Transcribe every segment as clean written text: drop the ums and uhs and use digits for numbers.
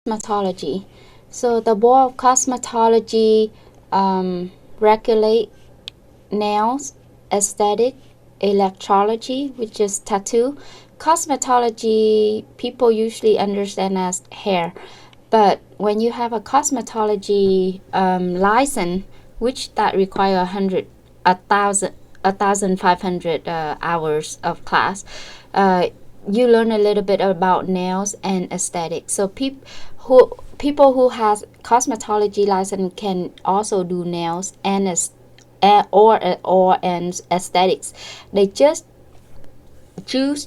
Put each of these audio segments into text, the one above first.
Cosmetology. So the Board of Cosmetology regulate nails, aesthetic, electrology, which is tattoo. Cosmetology, people usually understand as hair, but when you have a cosmetology license, which that require 1,500 hours of class, you learn a little bit about nails and aesthetics. So people who has cosmetology license can also do nails and and aesthetics. They just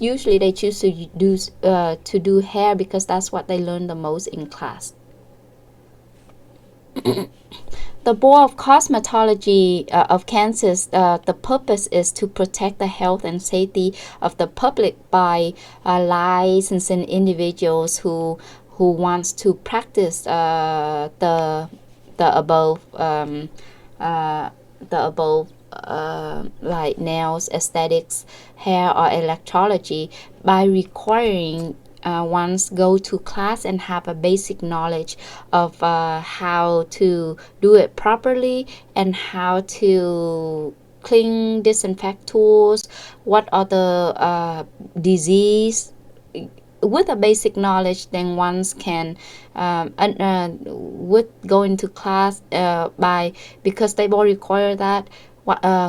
usually they choose to do hair because that's what they learn the most in class. The Board of Cosmetology of Kansas, the purpose is to protect the health and safety of the public by licensing individuals who wants to practice the above like nails, aesthetics, hair, or electrology by requiring ones go to class and have a basic knowledge of how to do it properly and how to clean, disinfect tools, what are the disease. With a basic knowledge, then ones can with going to class by because they will require that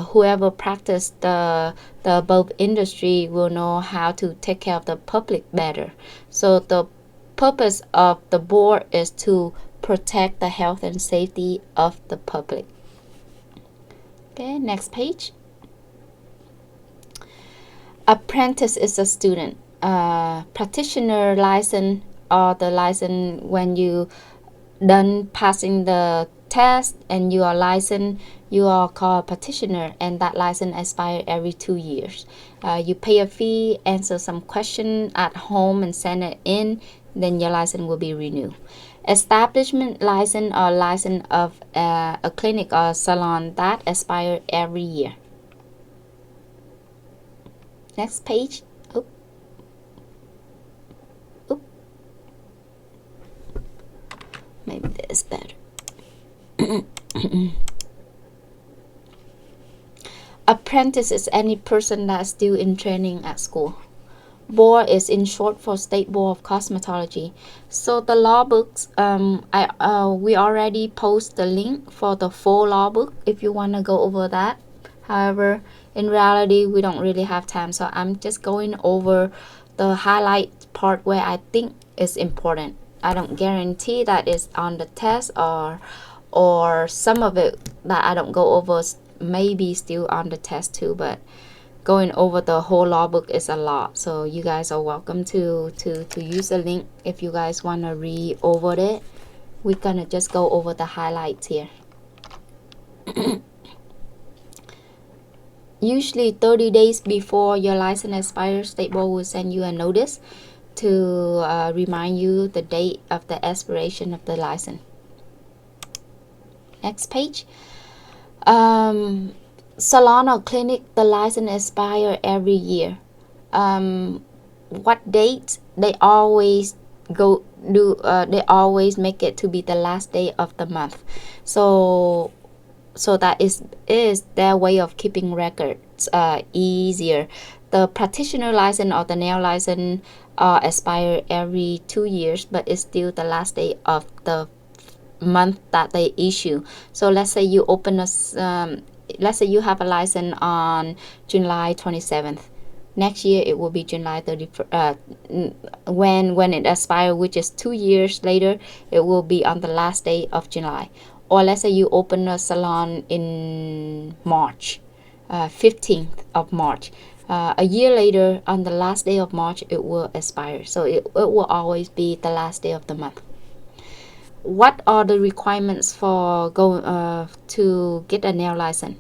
whoever practiced the above industry will know how to take care of the public better. So the purpose of the board is to protect the health and safety of the public. Okay, next page. Apprentice is a student. Practitioner license or the license when you done passing the test and you are licensed, you are called practitioner, and that license expires every 2 years. You pay a fee, answer some question at home and send it in, then your license will be renewed. Establishment license or license of a clinic or salon that expire every year. Next page. Maybe this better. Apprentice is any person that's still in training at school. Board is in short for State Board of Cosmetology. So the law books, we already post the link for the full law book if you want to go over that. However, in reality, we don't really have time, so I'm just going over the highlight part where I think is important. I don't guarantee that it's on the test or some of it that I don't go over maybe still on the test too, but going over the whole law book is a lot, so you guys are welcome to use the link if you guys want to read over it. We're gonna just go over the highlights here. Usually 30 days before your license expires, State Board will send you a notice to remind you the date of the expiration of the license. Next page. Salon or clinic, the license expire every year. What date they always they always make it to be the last day of the month. So that is their way of keeping records easier. The practitioner license or the nail license expire every 2 years, but it's still the last day of the month that they issue. So let's say you open let's say you have a license on July 27th. Next year it will be July 31st. When it expires, which is 2 years later, it will be on the last day of July. Or let's say you open a salon in March, 15th of March. A year later, on the last day of March, it will expire. So it will always be the last day of the month. What are the requirements for to get a nail license?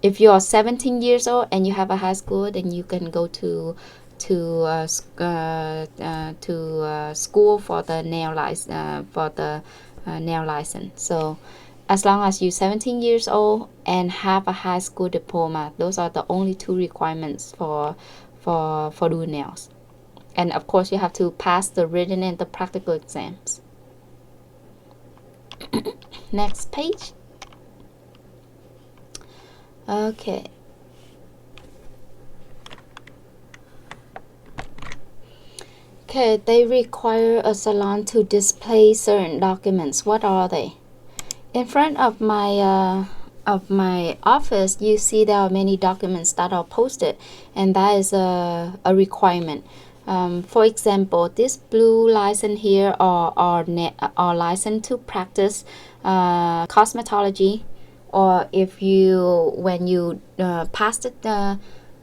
If you are 17 years old and you have a high school, then you can go to school for the nail license. So as long as you're 17 years old and have a high school diploma, those are the only two requirements for doing nails. And of course, you have to pass the written and the practical exams. Next page. Okay. Okay, they require a salon to display certain documents. What are they? In front of my office, you see there are many documents that are posted, and that is a requirement. For example, this blue license here are license to practice cosmetology, or if you when you passed the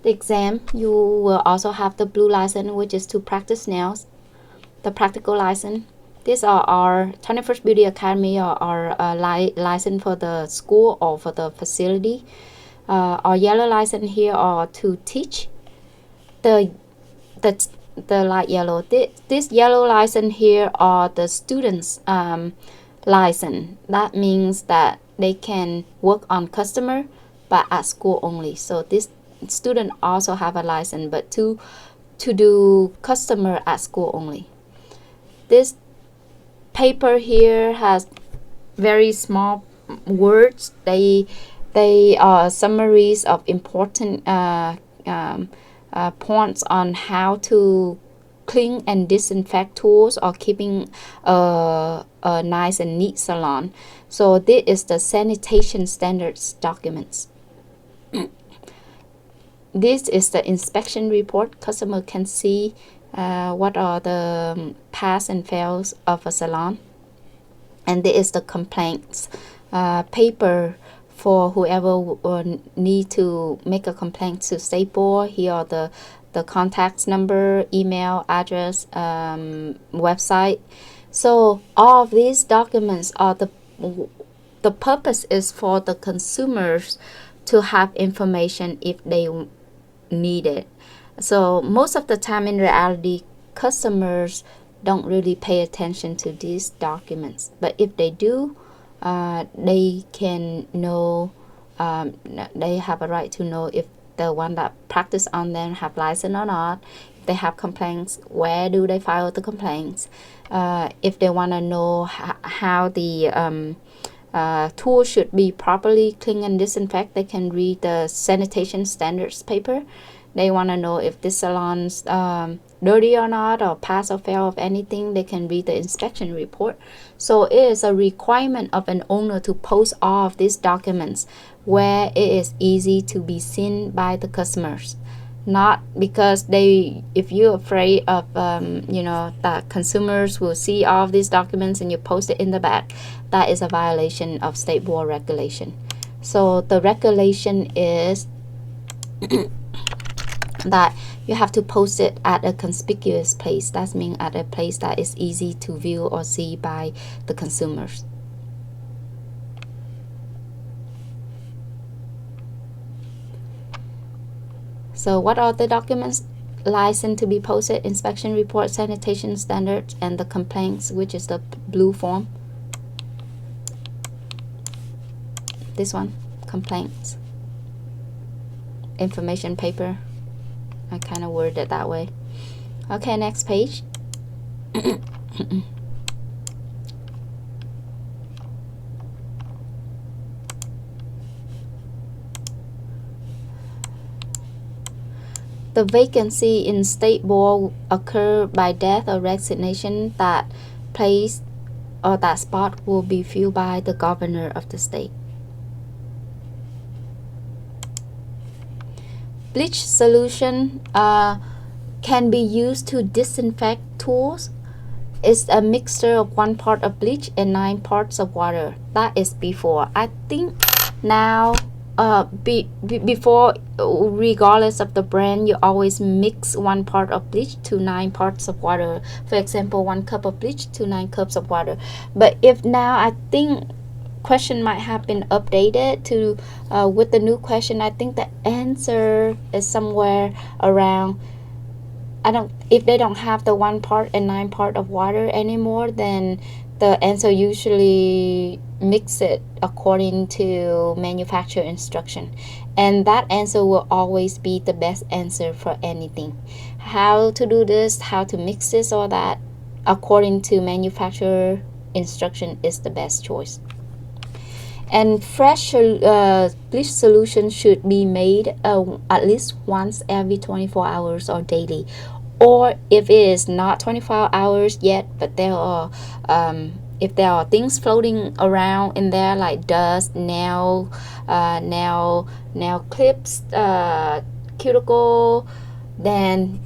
exam, you will also have the blue license, which is to practice nails, the practical license. These are our 21st Beauty Academy, or our license for the school or for the facility. Our yellow license here are to teach. The light yellow. This yellow license here are the students' license. That means that they can work on customer, but at school only. So this student also have a license, but to do customer at school only. This paper here has very small words. They are summaries of important points on how to clean and disinfect tools, or keeping a nice and neat salon. So this is the sanitation standards documents. This is the inspection report. Customer can see what are the pass and fails of a salon. And this is the complaints paper for whoever need to make a complaint to State Board. Here are the contact number, email address, website. So all of these documents are the purpose is for the consumers to have information if they need it. So most of the time, in reality, customers don't really pay attention to these documents, but if they do, they can know, they have a right to know if the one that practice on them have license or not. If they have complaints, where do they file the complaints? If they want to know how the tool should be properly clean and disinfect, they can read the sanitation standards paper. They want to know if this salon's dirty or not, or pass or fail of anything, they can read the inspection report. So it is a requirement of an owner to post all of these documents where it is easy to be seen by the customers. Not because if you're afraid of that consumers will see all of these documents and you post it in the back, that is a violation of State Board regulation. So the regulation is that you have to post it at a conspicuous place. That means at a place that is easy to view or see by the consumers. So what are the documents? License to be posted, inspection report, sanitation standards, and the complaints, which is the blue form. This one, complaints. Information paper. I kind of worded it that way. Okay, next page. The vacancy in State Board occur by death or resignation. That place or that spot will be filled by the governor of the state. Bleach solution can be used to disinfect tools. It's a mixture of 1 part of bleach and 9 parts of water. That is before. I think now, before, regardless of the brand, you always mix 1 part of bleach to 9 parts of water. For example, 1 cup of bleach to 9 cups of water. But if now, I think question might have been updated to with the new question. I think the answer is somewhere around, if they don't have the 1 part and 9 part of water anymore, then the answer usually mix it according to manufacturer instruction, and that answer will always be the best answer for anything. how to do this, how to mix this or that, according to manufacturer instruction is the best choice. And fresh bleach solution should be made at least once every 24 hours or daily. Or if it is not 24 hours yet, but there are if there are things floating around in there like dust, nail clips, cuticle, then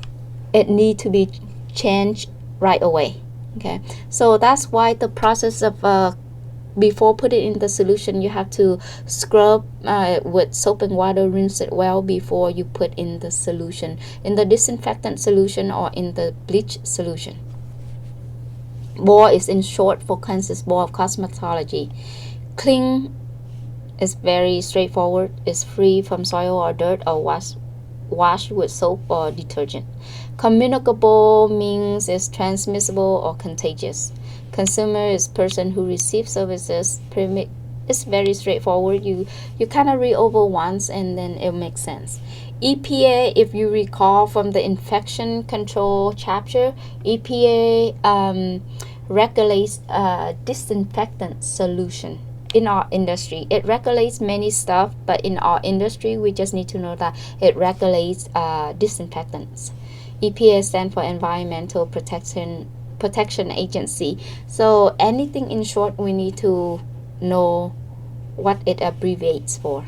it need to be changed right away. Okay, so that's why the process of before put it in the solution, you have to scrub with soap and water, rinse it well before you put in the solution, in the disinfectant solution or in the bleach solution. BOR is in short for Kansas Board of Cosmetology. Clean is very straightforward. It's free from soil or dirt or wash with soap or detergent. Communicable means it's transmissible or contagious. Consumer is person who receives services. It's very straightforward. You kind of read over once and then it makes sense. EPA, if you recall from the infection control chapter, EPA regulates disinfectant solution in our industry. It regulates many stuff, but in our industry, we just need to know that it regulates disinfectants. EPA stands for Environmental Protection Agency. So anything in short, we need to know what it abbreviates for.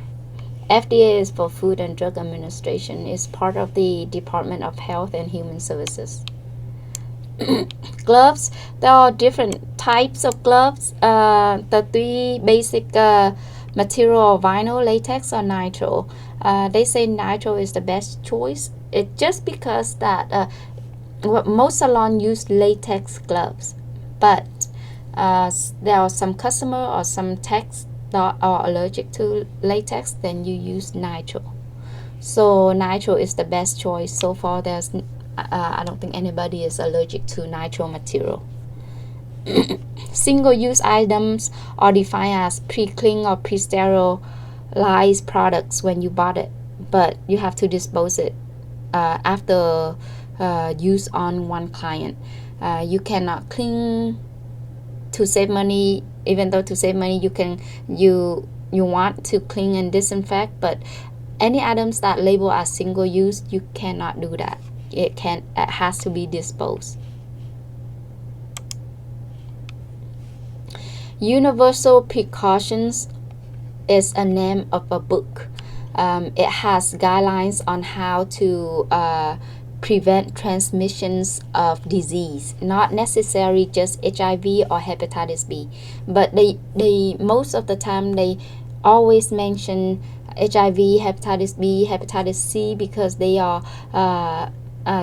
FDA is for Food and Drug Administration. It's part of the Department of Health and Human Services. Gloves, there are different types of gloves. The three basic material: vinyl, latex, or nitrile. They say nitrile is the best choice. It just because that most salons use latex gloves, but there are some customer or some techs that are allergic to latex, then you use nitrile. So nitrile is the best choice. So far, there's I don't think anybody is allergic to nitrile material. Single-use items are defined as pre-clean or pre-sterilized products when you bought it, but you have to dispose it after use on one client. You cannot clean to save money. Even though to save money, you want to clean and disinfect, but any items that label as single use, you cannot do that. It has to be disposed. Universal Precautions is a name of a book. It has guidelines on how to prevent transmissions of disease, not necessarily just HIV or hepatitis B, but they most of the time they always mention HIV, hepatitis B, hepatitis C because they are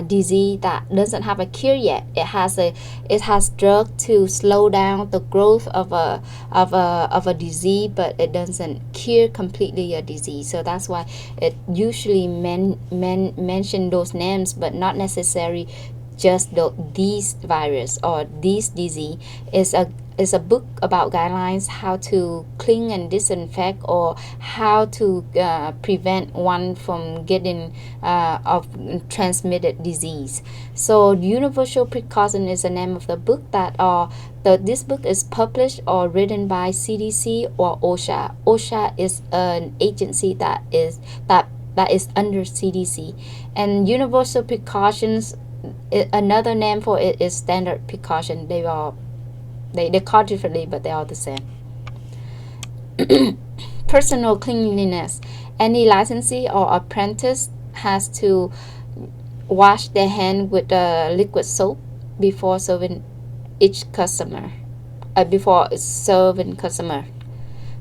disease that doesn't have a cure yet. It has drug to slow down the growth of a disease, but it doesn't cure completely a disease. So that's why it usually mention those names, but not necessarily just these virus or this disease. Is a book about guidelines how to clean and disinfect or how to prevent one from getting of transmitted disease. So Universal Precaution is the name of the book this book is published or written by CDC or OSHA. OSHA is an agency that is under CDC, and Universal Precautions, another name for it is Standard Precaution. They call differently, but they are the same. Personal cleanliness. Any licensee or apprentice has to wash their hand with liquid soap before serving each customer.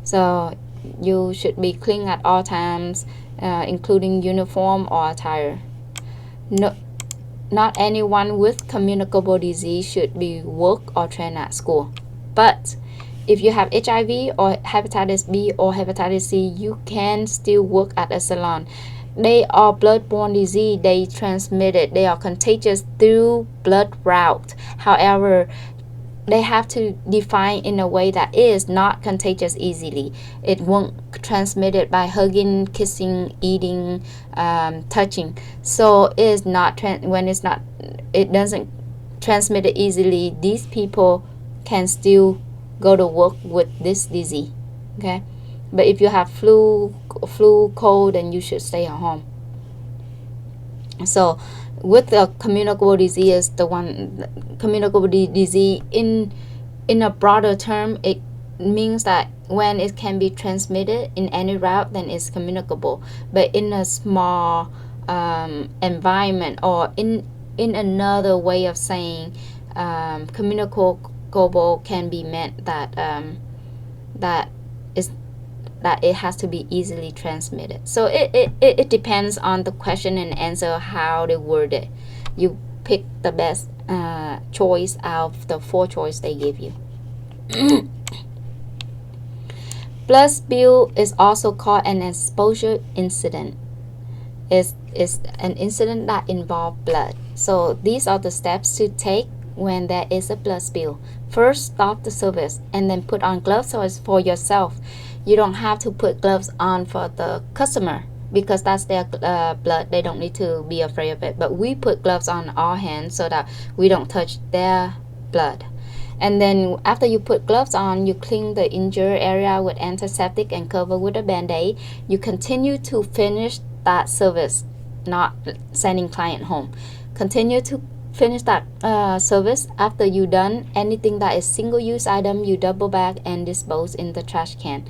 So you should be clean at all times, including uniform or attire. Not anyone with communicable disease should be work or train at school. But if you have HIV or hepatitis B or hepatitis C, you can still work at a salon. They are blood-borne disease. They transmitted. They are contagious through blood route. However, they have to define in a way that is not contagious easily. It won't transmit it by hugging, kissing, eating, touching. So it's not when it's not, it doesn't transmit it easily. These people can still go to work with this disease. Okay, but if you have flu, cold, then you should stay at home. So with the communicable disease, the one communicable disease in a broader term, it means that when it can be transmitted in any route, then it's communicable. But in a small environment, or in another way of saying, communicable can be meant that that is that it has to be easily transmitted. So it depends on the question and answer, how they word it. You pick the best choice out of the 4 choice they give you. Blood spill is also called an exposure incident. It's an incident that involves blood. So these are the steps to take when there is a blood spill. First, stop the service and then put on gloves for yourself. You don't have to put gloves on for the customer because that's their blood. They don't need to be afraid of it. But we put gloves on our hands so that we don't touch their blood. And then after you put gloves on, you clean the injured area with antiseptic and cover with a band-aid. You continue to finish that service, not sending client home. Continue to finish that service. After you done anything that is single-use item, you double bag and dispose in the trash can.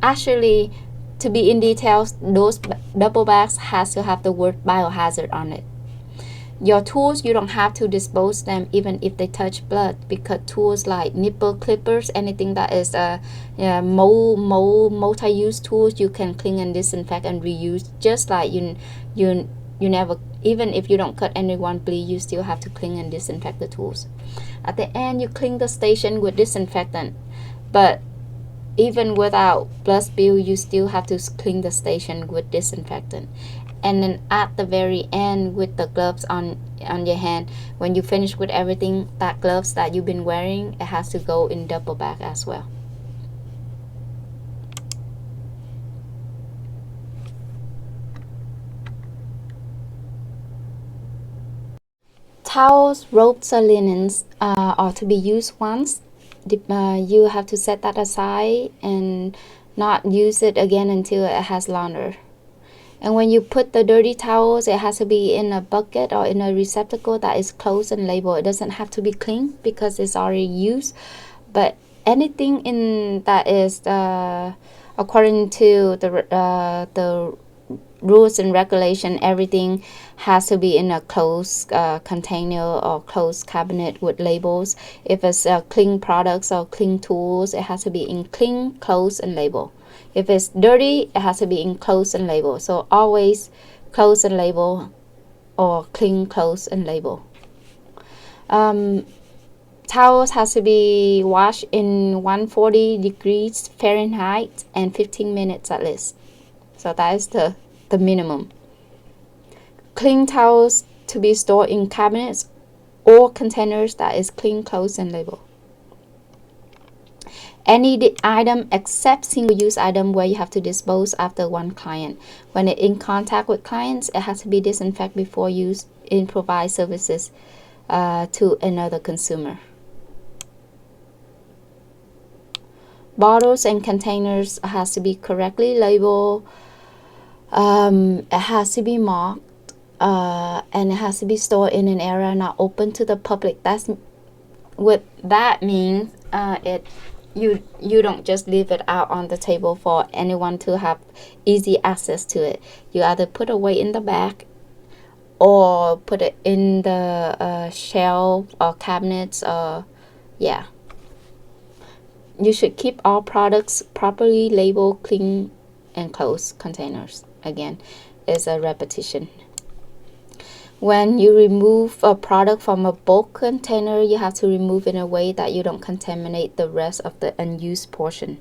Actually, to be in details, those double bags has to have the word biohazard on it. Your tools, you don't have to dispose them even if they touch blood, because tools like nipple clippers, anything that is multi-use tools, you can clean and disinfect and reuse. Just like you never, even if you don't cut anyone bleed, you still have to clean and disinfect the tools. At the end, you clean the station with disinfectant, but even without blood spill, you still have to clean the station with disinfectant. And then at the very end, with the gloves on your hand, when you finish with everything, that gloves that you've been wearing, it has to go in double bag as well. Towels, ropes, or linens are to be used once. You have to set that aside and not use it again until it has launder. And when you put the dirty towels, it has to be in a bucket or in a receptacle that is closed and labeled. It doesn't have to be clean because it's already used. But anything in that is according to the rules and regulation, everything has to be in a closed container or closed cabinet with labels. If it's clean products or clean tools, it has to be in clean, closed, and label. If it's dirty, it has to be enclosed and labeled. So always close and label, or clean, close, and label. Towels has to be washed in 140 degrees Fahrenheit and 15 minutes at least. So that is the minimum. Clean towels to be stored in cabinets or containers that is clean, closed, and labeled. Any item except single-use item where you have to dispose after one client. When it's in contact with clients, it has to be disinfected before use and provide services to another consumer. Bottles and containers has to be correctly labeled. It has to be marked, and it has to be stored in an area not open to the public. That's what that means. You don't just leave it out on the table for anyone to have easy access to it. You either put away in the bag or put it in the shelf or cabinets. Yeah. You should keep all products properly labeled, clean, and closed containers. Again, it's a repetition. When you remove a product from a bulk container, you have to remove in a way that you don't contaminate the rest of the unused portion.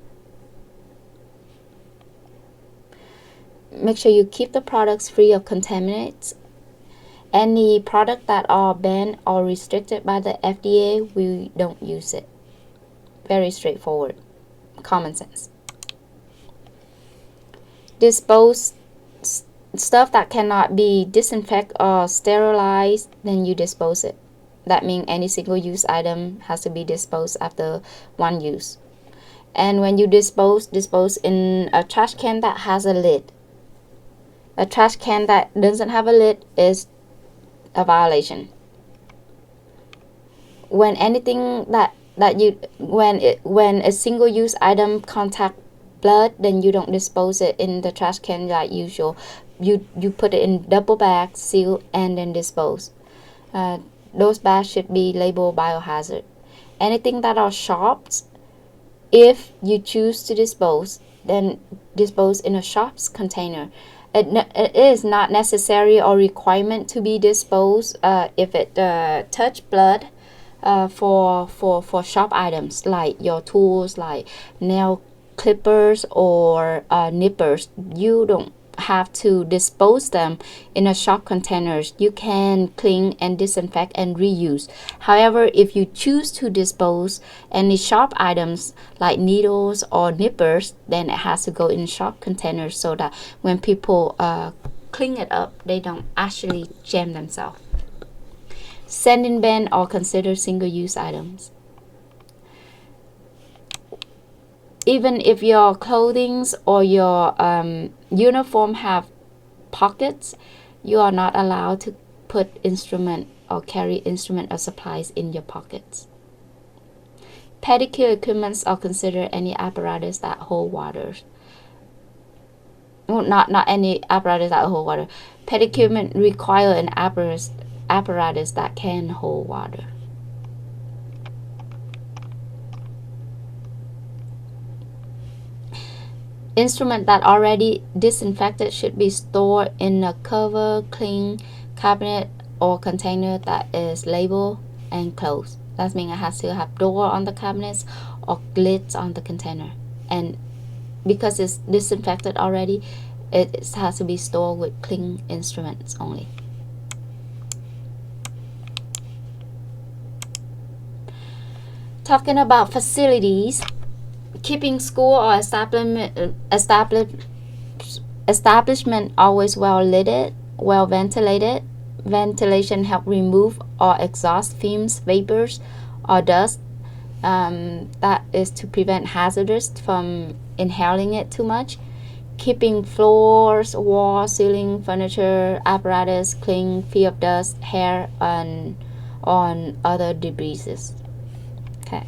Make sure you keep the products free of contaminants Any product that are banned or restricted by the FDA, we don't use it. Very straightforward, common sense. Dispose stuff that cannot be disinfected or sterilized, then you dispose it. That means any single-use item has to be disposed after one use. And when you dispose in a trash can that has a lid. A trash can that doesn't have a lid is a violation. When anything when a single-use item contact blood, then you don't dispose it in the trash can like usual. You put it in double bag, seal, and then dispose. Those bags should be labeled biohazard. Anything that are sharps, if you choose to dispose, then dispose in a sharps container. It is not necessary or requirement to be disposed if it touch blood for sharp items like your tools, like nail clippers or nippers. You don't have to dispose them in a sharp containers. You can clean and disinfect and reuse. However, if you choose to dispose any sharp items like needles or nippers, then it has to go in sharp containers so that when people clean it up, they don't actually jam themselves. Send in ban or consider single-use items. Even if your clothing or your uniform have pockets, you are not allowed to put instrument or carry instrument or supplies in your pockets. Pedicure equipments are considered any apparatus that hold water. Well, not any apparatus that hold water. Pedicure require an apparatus that can hold water. Instrument that already disinfected should be stored in a cover, clean cabinet or container that is labeled and closed. That means it has to have door on the cabinets or lids on the container. And because it's disinfected already, it has to be stored with clean instruments only. Talking about facilities, keeping school or establishment always well lit, well ventilated. Ventilation help remove or exhaust fumes, vapors, or dust. That is to prevent hazardous from inhaling it too much. Keeping floors, walls, ceiling, furniture, apparatus clean, free of dust, hair, and on other debris. Okay.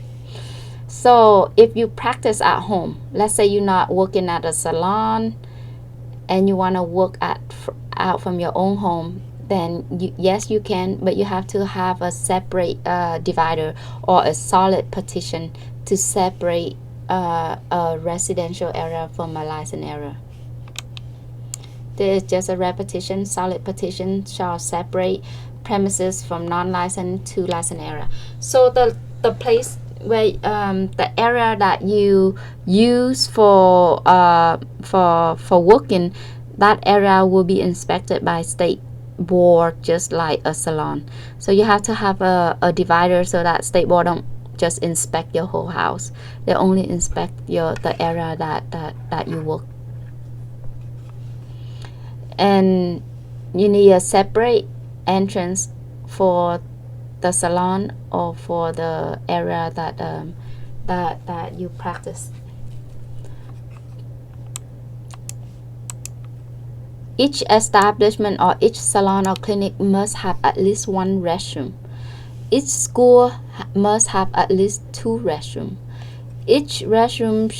So if you practice at home, let's say you're not working at a salon and you want to work out from your own home, then yes, you can, but you have to have a separate divider or a solid partition to separate a residential area from a licensed area. There is just a repetition. Solid partition shall separate premises from non-licensed to licensed area. So the place where the area that you use for working, that area will be inspected by state board just like a salon. So you have to have a divider so that state board don't just inspect your whole house. They only inspect the area that you work. And you need a separate entrance for the salon or for the area that you practice. Each establishment or each salon or clinic must have at least one restroom. Each school must have at least 2 restrooms. Each restroom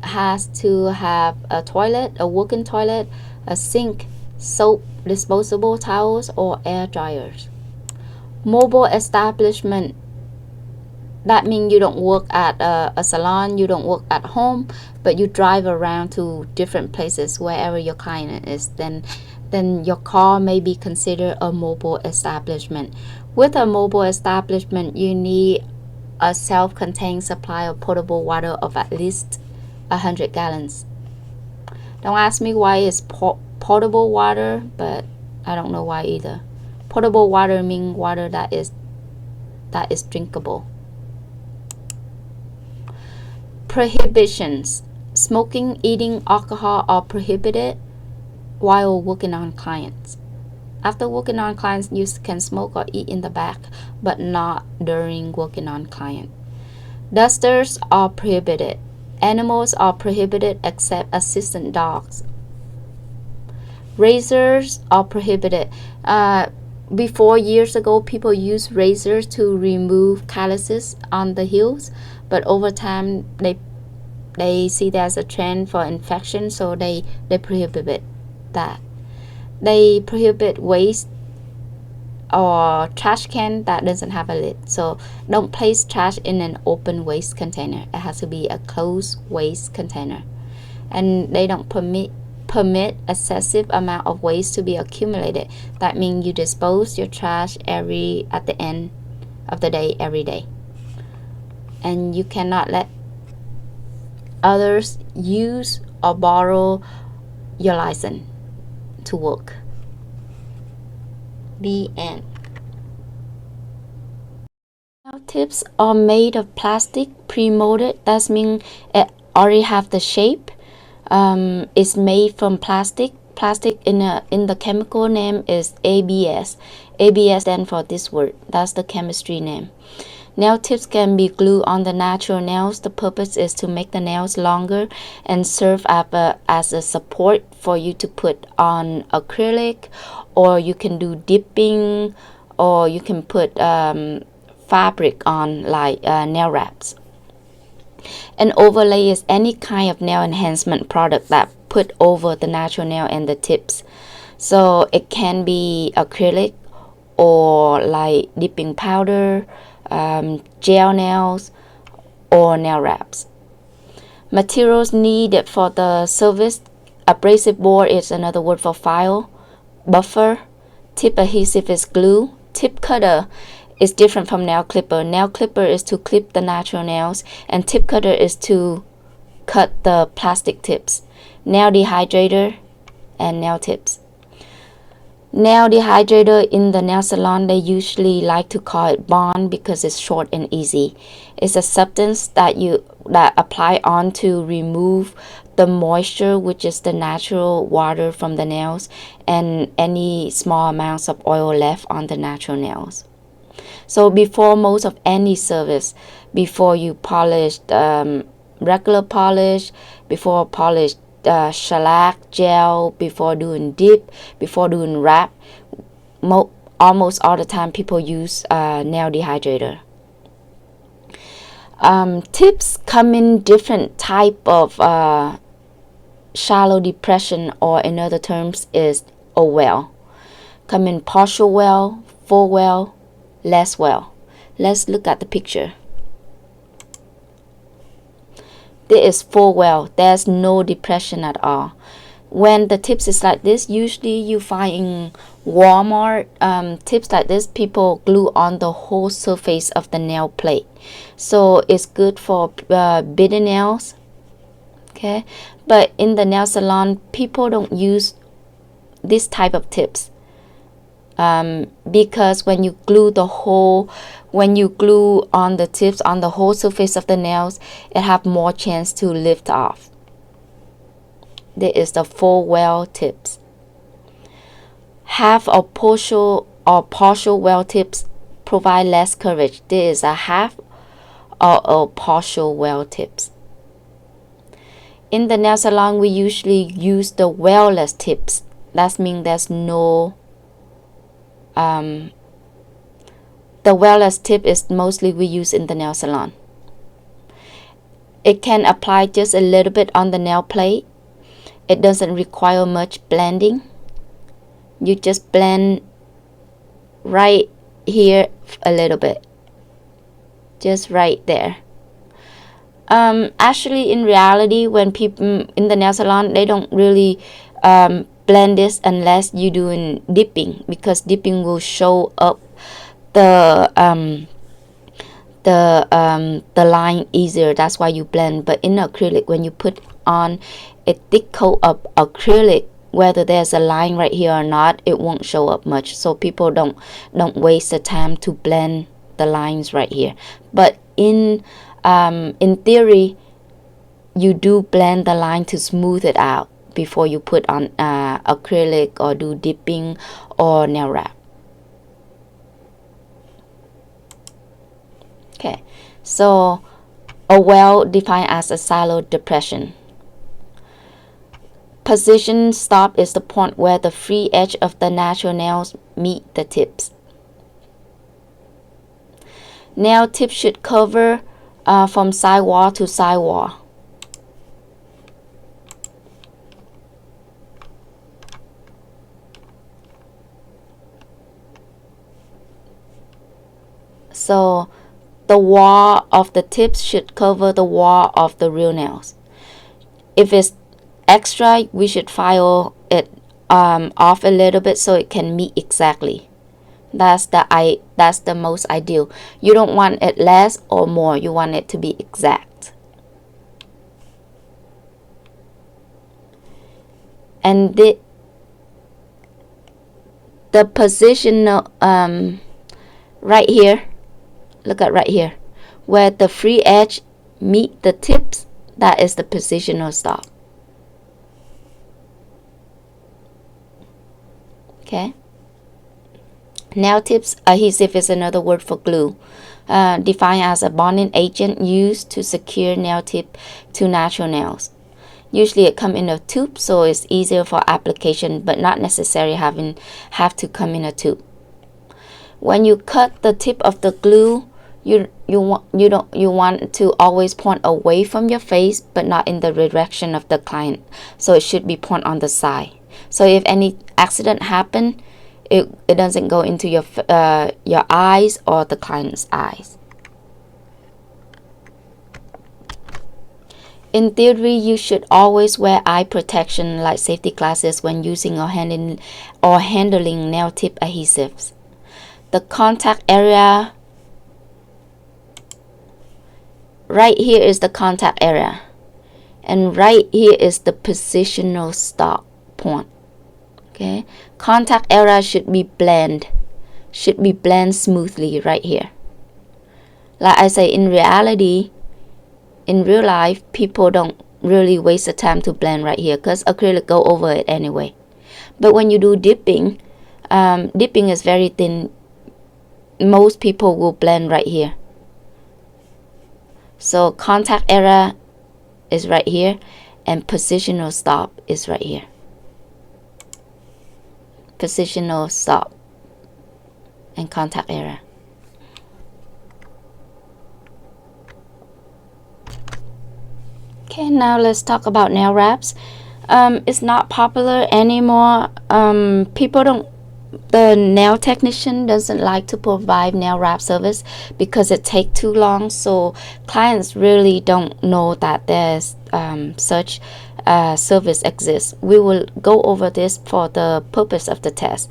has to have a toilet, a working toilet, a sink, soap, disposable towels, or air dryers. Mobile establishment, that means you don't work at a salon, you don't work at home, but you drive around to different places wherever your client is. Then your car may be considered a mobile establishment. With a mobile establishment, you need a self-contained supply of potable water of at least 100 gallons. Don't ask me why it's potable water, but I don't know why either. Potable water means water that is drinkable. Prohibitions. Smoking, eating alcohol are prohibited while working on clients. After working on clients, you can smoke or eat in the back, but not during working on client. Dusters are prohibited. Animals are prohibited except assistant dogs. Razors are prohibited. Before, years ago, people used razors to remove calluses on the heels, but over time they see there's a trend for infection, so they prohibit that. They prohibit waste or trash can that doesn't have a lid. So don't place trash in an open waste container. It has to be a closed waste container. And they don't permit excessive amount of waste to be accumulated. That means you dispose your trash at the end of the day, every day. And you cannot let others use or borrow your license to work. The end. Nail tips are made of plastic, pre-molded. That means it already have the shape. It's made from plastic. Plastic in the chemical name is ABS. ABS stands for this word. That's the chemistry name. Nail tips can be glued on the natural nails. The purpose is to make the nails longer and serve as a support for you to put on acrylic, or you can do dipping, or you can put fabric on, like nail wraps. An overlay is any kind of nail enhancement product that put over the natural nail and the tips. So it can be acrylic or like dipping powder, gel nails, or nail wraps. Materials needed for the service. Abrasive board is another word for file. Buffer. Tip adhesive is glue. Tip cutter is different from nail clipper. Nail clipper is to clip the natural nails, and tip cutter is to cut the plastic tips. Nail dehydrator and nail tips. Nail dehydrator in the nail salon, they usually like to call it Bond because it's short and easy. It's a substance that apply on to remove the moisture, which is the natural water from the nails, and any small amounts of oil left on the natural nails. So before most of any service, before you polish regular polish, before polish shellac gel, before doing dip, before doing wrap, almost all the time people use nail dehydrator. Tips come in different type of shallow depression, or in other terms is a well. Come in partial well, full well, less well. Let's look at the picture. This is full well. There's no depression at all. When the tips is like this, usually you find in Walmart tips like this, people glue on the whole surface of the nail plate. So it's good for bitter nails. Okay, but in the nail salon, people don't use this type of tips. Because when you glue on the tips on the whole surface of the nails, it have more chance to lift off. This is the full well tips. Half or partial well tips provide less coverage. This is a half or a partial well tips. In the nail salon, we usually use the well-less tips. That means there's no the well-less tip is mostly we use in the nail salon. It can apply just a little bit on the nail plate. It doesn't require much blending. You just blend right here a little bit, just right there. Actually, in reality, when people in the nail salon, they don't really blend this unless you're doing dipping, because dipping will show up the line easier. That's why you blend. But in acrylic, when you put on a thick coat of acrylic whether there's a line right here or not, it won't show up much. So people don't waste the time to blend the lines right here. But in theory, you do blend the line to smooth it out before you put on acrylic or do dipping or nail wrap. Okay, so a well defined as a silo depression. Position stop is the point where the free edge of the natural nails meet the tips. Nail tips should cover from sidewall to sidewall. So the wall of the tips should cover the wall of the real nails. If it's extra, we should file it off a little bit so it can meet exactly. That's the most ideal. You don't want it less or more. You want it to be exact. And the positional right here, look at right here, where the free edge meet the tips, that is the positional stop. Okay. Nail tips adhesive is another word for glue, defined as a bonding agent used to secure nail tip to natural nails. Usually it comes in a tube, so it's easier for application, but not necessarily have to come in a tube. When you cut the tip of the glue, you want to always point away from your face, but not in the direction of the client. So it should be point on the side. So if any accident happen, it doesn't go into your eyes or the client's eyes. In theory, you should always wear eye protection like safety glasses when using or handling nail tip adhesives. The contact area right here is the contact area, and right here is the positional stop point. Okay, contact area should be blend smoothly right here. Like I say, in reality, in real life, people don't really waste the time to blend right here because acrylic go over it anyway. But when you do dipping, dipping is very thin. Most people will blend right here. So contact area is right here, and positional stop is right here. Positional stop and contact area. Okay, now let's talk about nail wraps. It's not popular anymore. The nail technician doesn't like to provide nail wrap service because it takes too long. So clients really don't know that there's such service exists. We will go over this for the purpose of the test.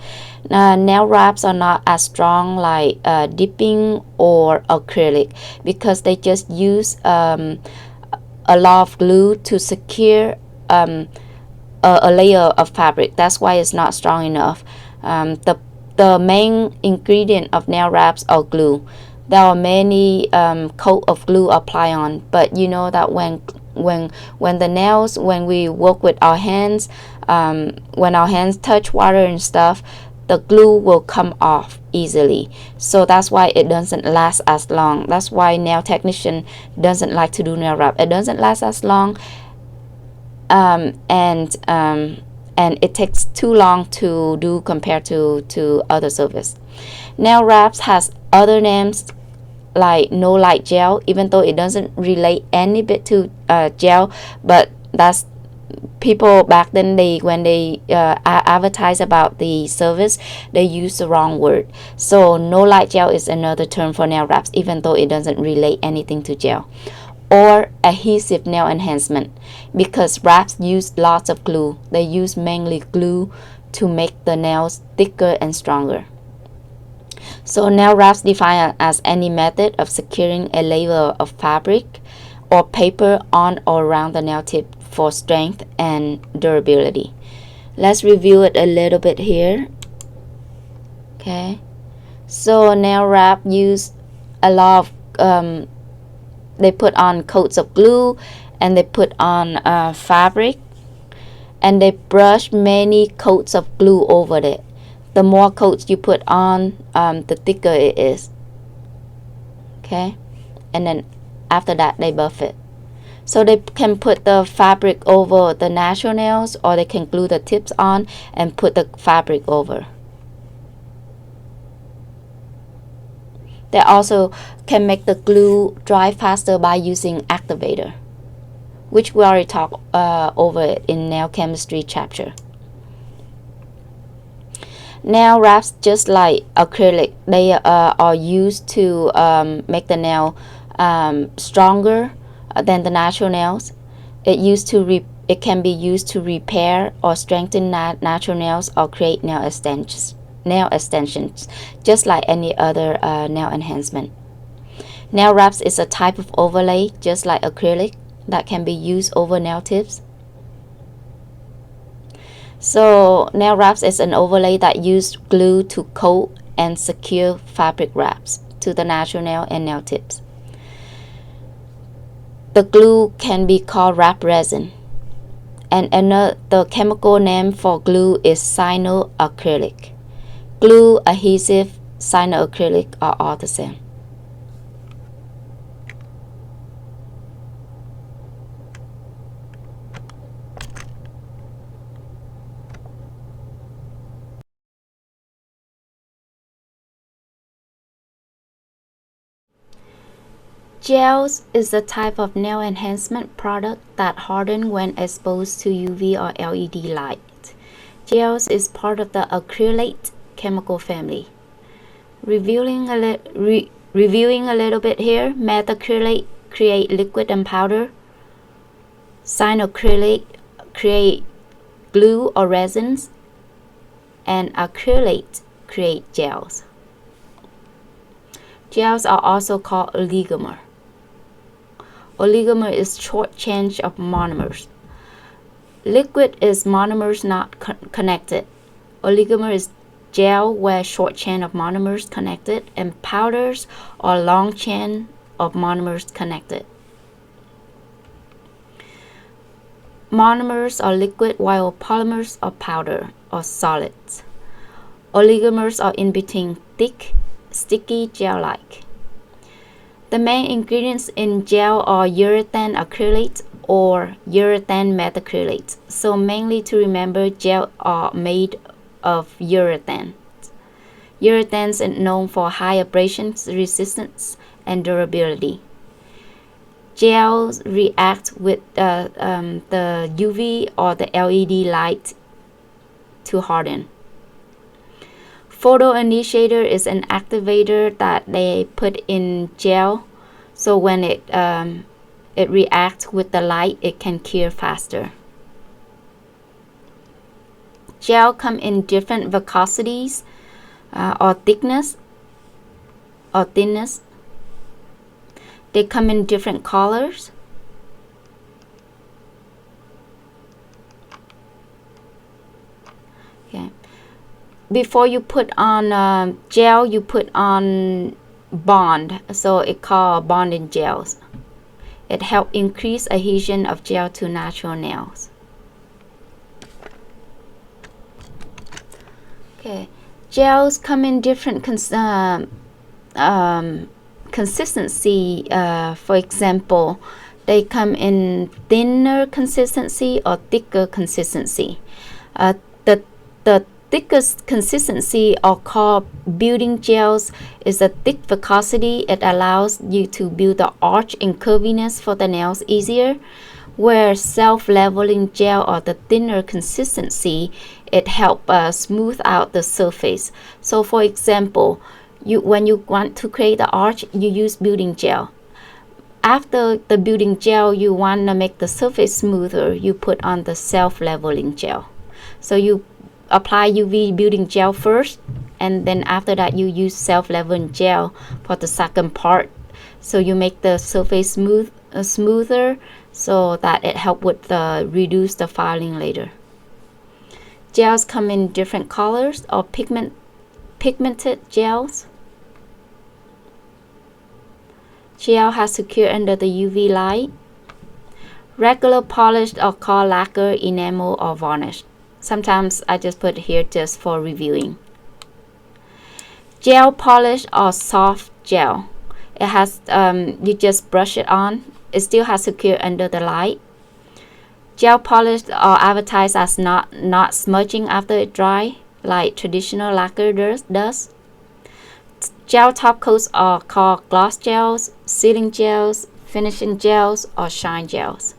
Nail wraps are not as strong like dipping or acrylic because they just use a lot of glue to secure a layer of fabric. That's why it's not strong enough. The main ingredient of nail wraps are glue. There are many coat of glue apply on, but you know that when the nails, when we work with our hands, when our hands touch water and stuff, the glue will come off easily. So that's why it doesn't last as long. That's why nail technician doesn't like to do nail wrap. It doesn't last as long, and it takes too long to do compared to other service. Nail wraps has other names like no light gel, even though it doesn't relate any bit to gel, but that's people back then, when they advertise about the service, they use the wrong word. So no light gel is another term for nail wraps, even though it doesn't relate anything to gel. Or adhesive nail enhancement, because wraps use lots of glue. They use mainly glue to make the nails thicker and stronger. So nail wraps defined as any method of securing a layer of fabric or paper on or around the nail tip for strength and durability. Let's review it a little bit here. Okay, so nail wrap use a lot of they put on coats of glue, and they put on fabric, and they brush many coats of glue over it. The more coats you put on, the thicker it is. Okay, and then after that they buff it. So they can put the fabric over the natural nails, or they can glue the tips on and put the fabric over. They also can make the glue dry faster by using activator, which we already talked over in nail chemistry chapter. Nail wraps, just like acrylic, they are used to make the nail stronger than the natural nails. It can be used to repair or strengthen natural nails or create nail extensions, just like any other nail enhancement. Nail wraps is a type of overlay, just like acrylic, that can be used over nail tips. So nail wraps is an overlay that uses glue to coat and secure fabric wraps to the natural nail and nail tips. The glue can be called wrap resin, and the chemical name for glue is cyanoacrylic. Glue, adhesive, cyanoacrylic are all the same. Gels is a type of nail enhancement product that harden when exposed to UV or LED light. Gels is part of the acrylate chemical family. Reviewing a little bit here, methacrylate create liquid and powder. Cyanoacrylate create glue or resins, and acrylate create gels. Gels are also called oligomer. Oligomer is short chain of monomers. Liquid is monomers not connected. Oligomer is gel where short chain of monomers connected, and powders are long chain of monomers connected. Monomers are liquid while polymers are powder or solids. Oligomers are in between, thick, sticky, gel-like. The main ingredients in gel are urethane acrylate or urethane methacrylate. So mainly to remember, gel are made of urethane. Urethane is known for high abrasion resistance and durability. Gels react with the UV or the LED light to harden. Photoinitiator is an activator that they put in gel, so when it reacts with the light, it can cure faster. Gel come in different viscosities or thickness or thinness. They come in different colors. Okay. Before you put on gel, you put on bond, so it called bonding gels. It helps increase adhesion of gel to natural nails. Okay, gels come in different consistency. For example, they come in thinner consistency or thicker consistency. The thickest consistency are called building gels. Is a thick viscosity. It allows you to build the arch and curviness for the nails easier. Where self-leveling gel or the thinner consistency, it helps smooth out the surface. So for example, when you want to create the arch, you use building gel. After the building gel, you want to make the surface smoother, you put on the self-leveling gel. So you apply UV building gel first, and then after that you use self-leveling gel for the second part, so you make the surface smoother, so that it help with reduce the filing later. Gels come in different colors or pigmented gels. Gel has to cure under the UV light. Regular polished or called lacquer, enamel, or varnish. Sometimes I just put here just for reviewing. Gel polish or soft gel. It has you just brush it on. It still has to cure under the light. Gel polish are advertised as not smudging after it dry, like traditional lacquer does. Gel top coats are called gloss gels, sealing gels, finishing gels, or shine gels.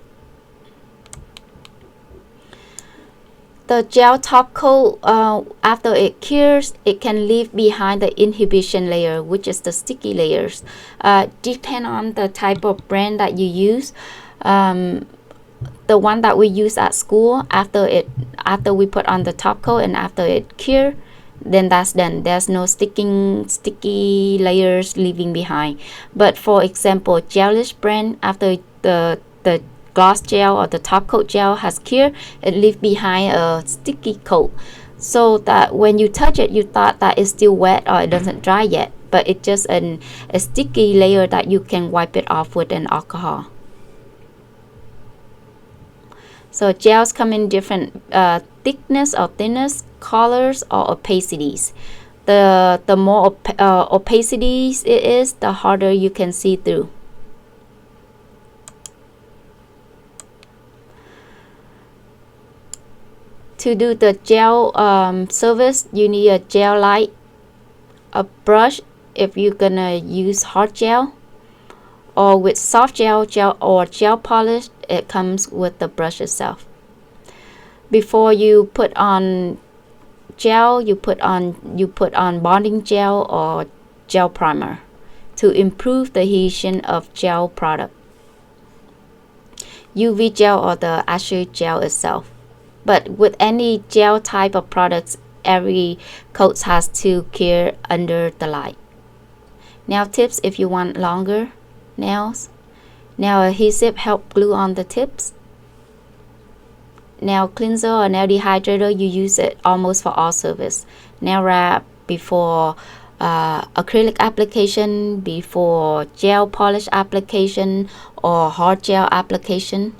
The gel top coat, after it cures, it can leave behind the inhibition layer, which is the sticky layers. Depend on the type of brand that you use. The one that we use at school, after we put on the top coat and after it cure, then that's done. There's no sticky layers leaving behind. But for example, Gelish brand, after the gloss gel or the top coat gel has cured, it leaves behind a sticky coat, so that when you touch it, you thought that it's still wet or it doesn't dry yet, but it's just a sticky layer that you can wipe it off with an alcohol. So gels come in different thickness or thinness, colors, or opacities. The more opacities it is, the harder you can see through. To do the gel service, you need a gel light, a brush if you're gonna use hard gel, or with soft gel or gel polish, it comes with the brush itself. Before you put on gel, you put on bonding gel or gel primer to improve the adhesion of gel product. UV gel or the actual gel itself. But with any gel type of products, every coat has to cure under the light. Nail tips if you want longer nails. Nail adhesive help glue on the tips. Nail cleanser or nail dehydrator, you use it almost for all service. Nail wrap before acrylic application, before gel polish application, or hard gel application.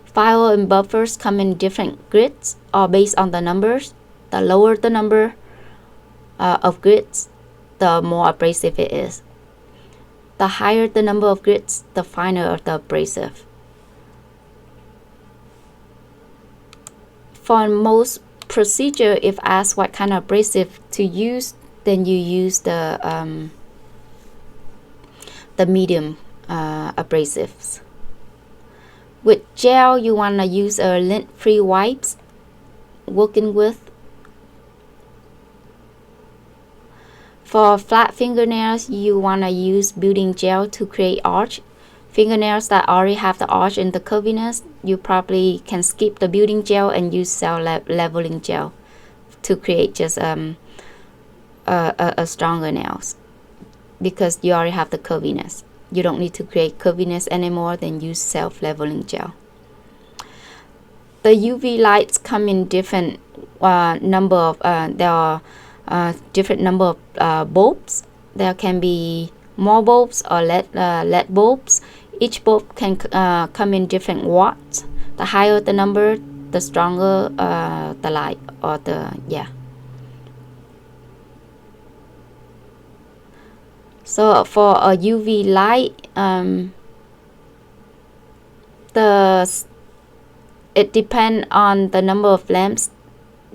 File and buffers come in different grids or based on the numbers. The lower the number of grids, the more abrasive it is. The higher the number of grids, the finer the abrasive. For most procedure, if asked what kind of abrasive to use, then you use the medium abrasives. With gel, you want to use a lint-free wipes working with. For flat fingernails, you want to use building gel to create arch. Fingernails that already have the arch and the curviness, you probably can skip the building gel and use cell leveling gel to create just a stronger nails, because you already have the curviness. You don't need to create curviness anymore, then use self-leveling gel. The UV lights come in different number of, there are different number of bulbs. There can be more bulbs or LED bulbs. Each bulb can come in different watts. The higher the number, the stronger the light, or So for a UV light, it depends on the number of lamps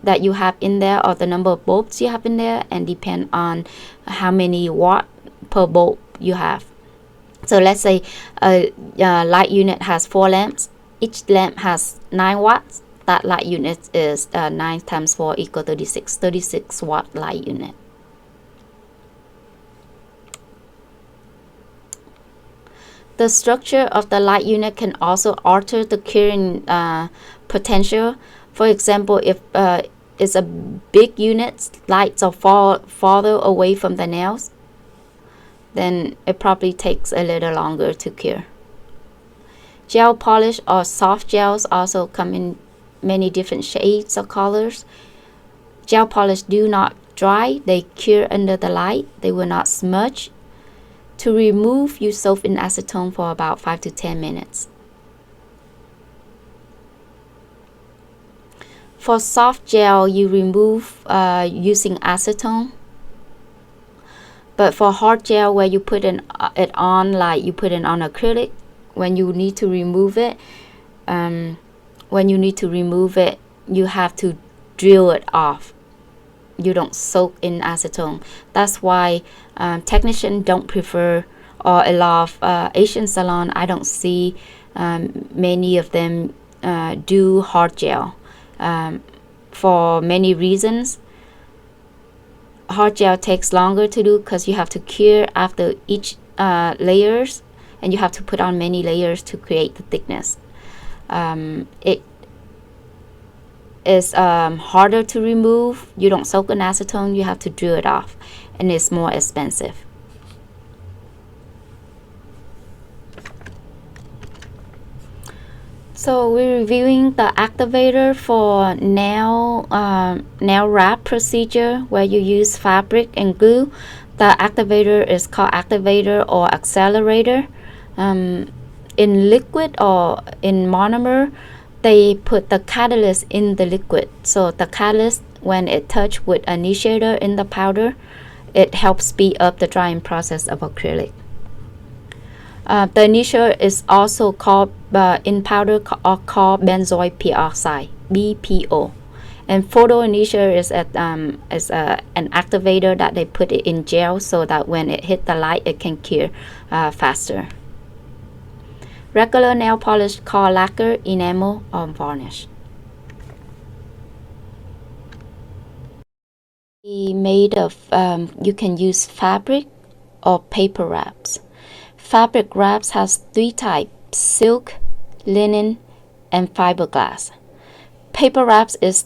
that you have in there, or the number of bulbs you have in there, and depend on how many watt per bulb you have. So let's say a light unit has 4 lamps. Each lamp has 9 watts. That light unit is 9 times 4 equal 36 watt light unit. The structure of the light unit can also alter the curing potential. For example, if it's a big unit, lights are farther away from the nails, then it probably takes a little longer to cure. Gel polish or soft gels also come in many different shades of colors. Gel polish do not dry, they cure under the light, they will not smudge. To remove, you soak in acetone for about 5 to 10 minutes. For soft gel, you remove using acetone. But for hard gel, where you put it on, like you put it on acrylic, when you need to remove it, you have to drill it off. You don't soak in acetone. That's why technicians don't prefer, or a lot of Asian salon, I don't see many of them do hard gel for many reasons. Hard gel takes longer to do because you have to cure after each layers, and you have to put on many layers to create the thickness. It is harder to remove. You don't soak in acetone, you have to drill it off, and it's more expensive. So we're reviewing the activator for nail wrap procedure, where you use fabric and glue. The activator is called activator or accelerator. In liquid or in monomer, they put the catalyst in the liquid. So the catalyst, when it touches with initiator in the powder, it helps speed up the drying process of acrylic. The initiator is also called in powder called benzoyl peroxide, BPO. And photo initiator is an activator that they put it in gel so that when it hits the light, it can cure faster. Regular nail polish called lacquer, enamel, or varnish. Made of, you can use fabric or paper wraps. Fabric wraps has 3 types: silk, linen, and fiberglass. Paper wraps is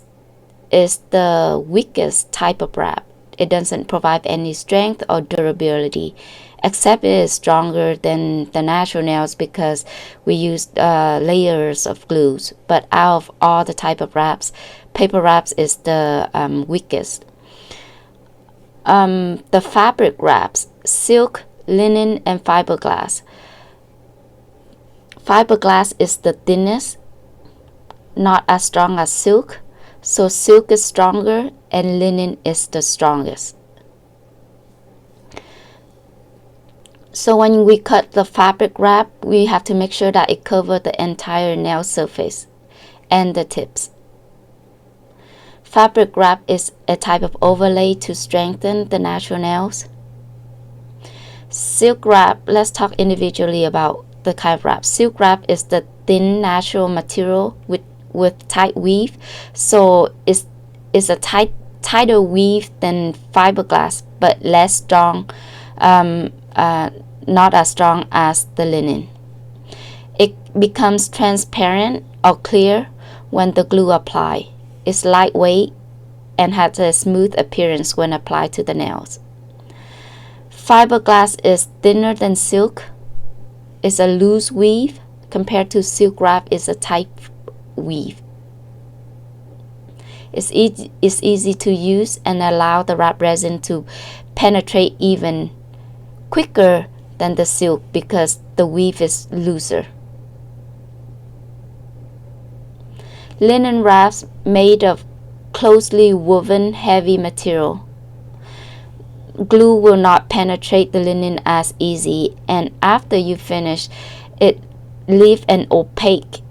the weakest type of wrap. It doesn't provide any strength or durability, except it is stronger than the natural nails because we use layers of glues. But out of all the type of wraps, paper wraps is the weakest. The fabric wraps: silk, linen, and fiberglass. Fiberglass is the thinnest, not as strong as silk, so silk is stronger and linen is the strongest. So when we cut the fabric wrap, we have to make sure that it covers the entire nail surface and the tips. Fabric wrap is a type of overlay to strengthen the natural nails. Silk wrap, let's talk individually about the kind of wrap. Silk wrap is the thin natural material with tight weave, so it's a tighter weave than fiberglass, but less strong, not as strong as the linen. It becomes transparent or clear when the glue applied. It's lightweight and has a smooth appearance when applied to the nails. Fiberglass is thinner than silk. It's a loose weave compared to silk wrap is a tight weave. It's easy to use and allow the wrap resin to penetrate even quicker than the silk because the weave is looser. Linen wraps made of closely woven heavy material. Glue will not penetrate the linen as easy, and after you finish, it leaves an opaque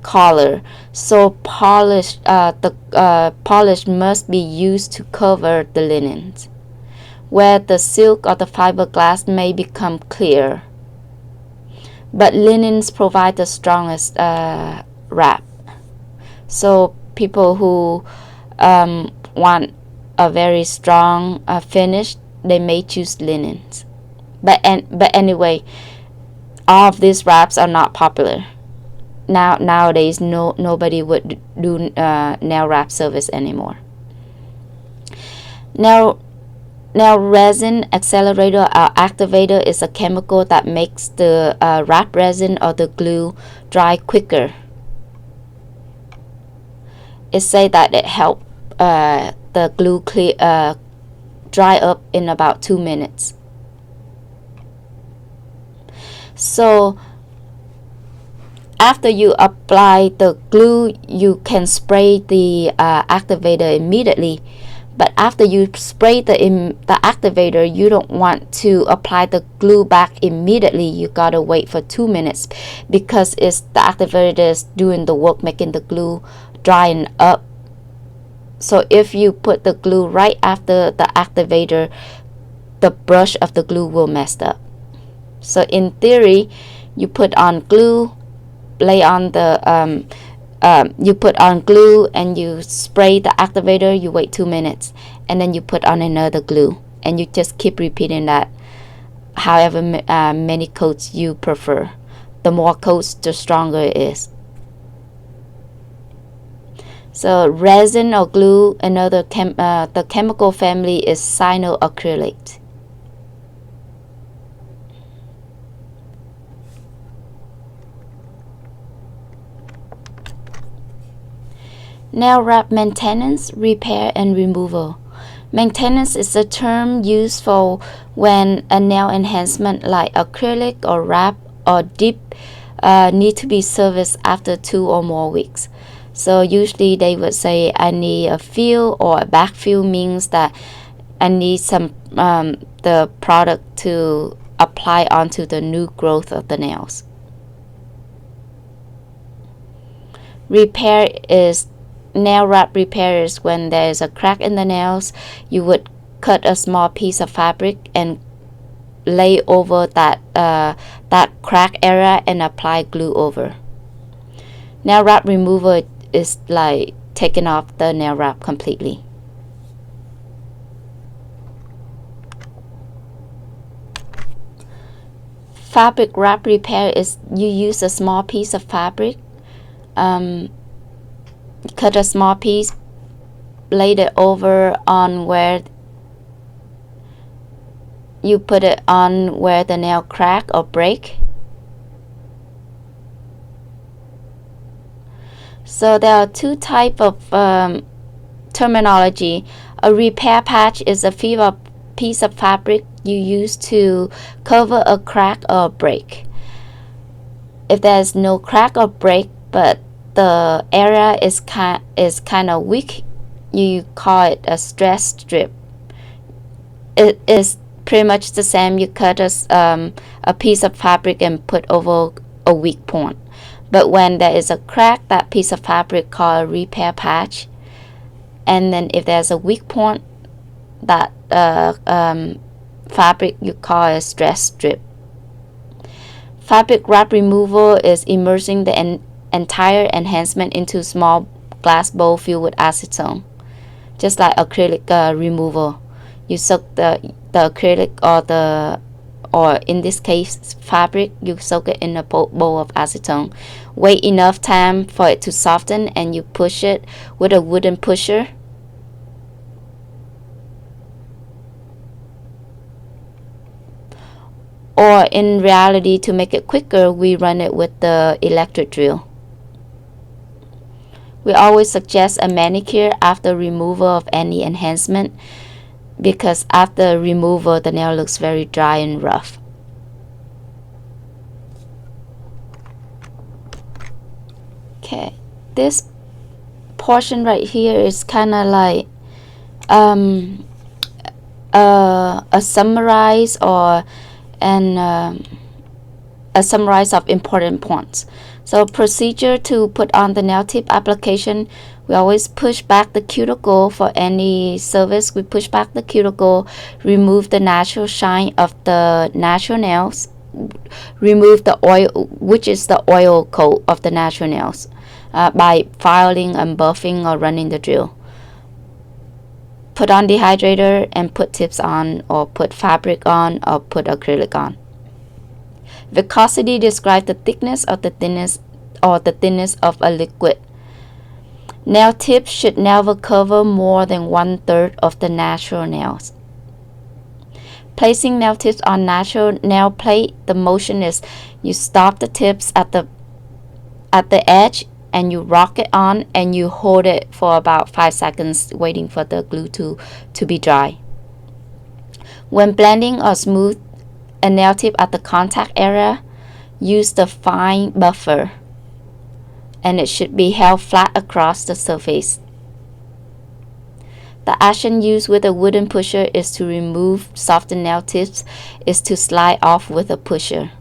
color. So polish must be used to cover the linens, where the silk or the fiberglass may become clear. But linens provide the strongest wrap. So people who want a very strong finish, they may choose linens. But anyway, all of these wraps are not popular. Nowadays, nobody would do nail wrap service anymore. Now, resin accelerator or activator is a chemical that makes the wrap resin or the glue dry quicker. It say that it help the glue dry up in about 2 minutes. So after you apply the glue, you can spray the activator immediately. But after you spray the activator, you don't want to apply the glue back immediately. You gotta wait for 2 minutes because it's the activator is doing the work, making the glue drying up. So if you put the glue right after the activator, the brush of the glue will mess up. So in theory, you put on glue, lay on the you put on glue and you spray the activator, you wait 2 minutes, and then you put on another glue, and you just keep repeating that however many coats you prefer. The more coats, the stronger it is. So resin or glue, the chemical family is cyanoacrylate. Nail wrap maintenance, repair, and removal. Maintenance is a term used for when a nail enhancement like acrylic or wrap or dip need to be serviced after 2 or more weeks. So usually they would say I need a fill, or a backfill means that I need some the product to apply onto the new growth of the nails. Repair is nail wrap repair is when there is a crack in the nails. You would cut a small piece of fabric and lay over that crack area and apply glue over. Nail wrap removal is like taking off the nail wrap completely. Fabric wrap repair is you use a small piece of fabric, cut a small piece, lay it over on where you put it on where the nail crack or break. So there are 2 types of terminology. A repair patch is a piece of fabric you use to cover a crack or a break. If there's no crack or break, but the area is kind of weak, you call it a stress strip. It is pretty much the same. You cut a piece of fabric and put over a weak point. But when there is a crack, that piece of fabric called a repair patch. And then if there's a weak point, that fabric you call a stress strip. Fabric wrap removal is immersing the entire enhancement into small glass bowl filled with acetone, just like acrylic removal. You soak the acrylic or in this case fabric, you soak it in a bowl of acetone. Wait enough time for it to soften and you push it with a wooden pusher. Or in reality, to make it quicker, we run it with the electric drill. We always suggest a manicure after removal of any enhancement, because after removal the nail looks very dry and rough. Okay, this portion right here is kind of like a summarize or a summarize of important points. So procedure to put on the nail tip application, we always push back the cuticle. For any service, we push back the cuticle, remove the natural shine of the natural nails, remove the oil, which is the oil coat of the natural nails, by filing and buffing or running the drill. Put on dehydrator and put tips on, or put fabric on, or put acrylic on. Viscosity describes the thickness of the thinness of a liquid. Nail tips should never cover more than 1/3 of the natural nails. Placing nail tips on natural nail plate, the motion is you stop the tips at the edge and you rock it on and you hold it for about 5 seconds waiting for the glue to be dry. When blending or smooth a nail tip at the contact area, use the fine buffer and it should be held flat across the surface. The action used with a wooden pusher is to remove softer nail tips, is to slide off with a pusher.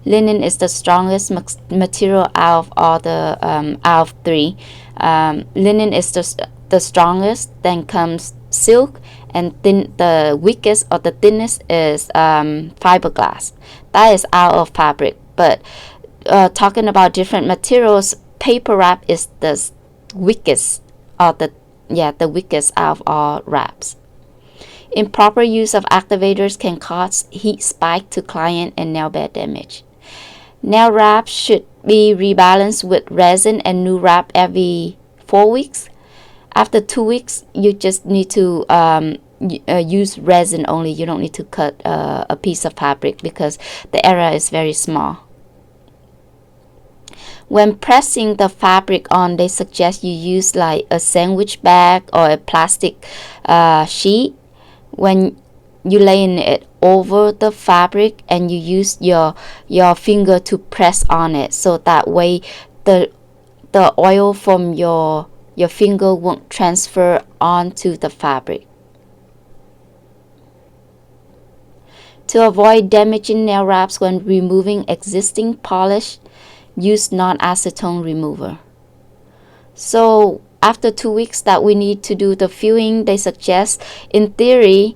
Linen is the strongest material out of all the out of three. Linen is the strongest, then comes silk, and the weakest or the thinnest is fiberglass. That is out of fabric. But talking about different materials, paper wrap is the weakest or the weakest out of all wraps. Improper use of activators can cause heat spike to client and nail bed damage. Nail wraps should be rebalanced with resin and new wrap every 4 weeks. After 2 weeks, you just need to use resin only. You don't need to cut a piece of fabric because the area is very small. When pressing the fabric on, they suggest you use like a sandwich bag or a plastic sheet when you laying it over the fabric, and you use your finger to press on it, so that way the oil from your finger won't transfer onto the fabric. To avoid damaging nail wraps when removing existing polish, use non-acetone remover. So after 2 weeks that we need to do the filling, they suggest, in theory,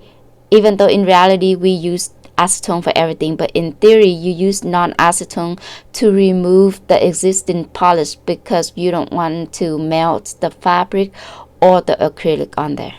even though in reality we use acetone for everything, but in theory you use non-acetone to remove the existing polish because you don't want to melt the fabric or the acrylic on there.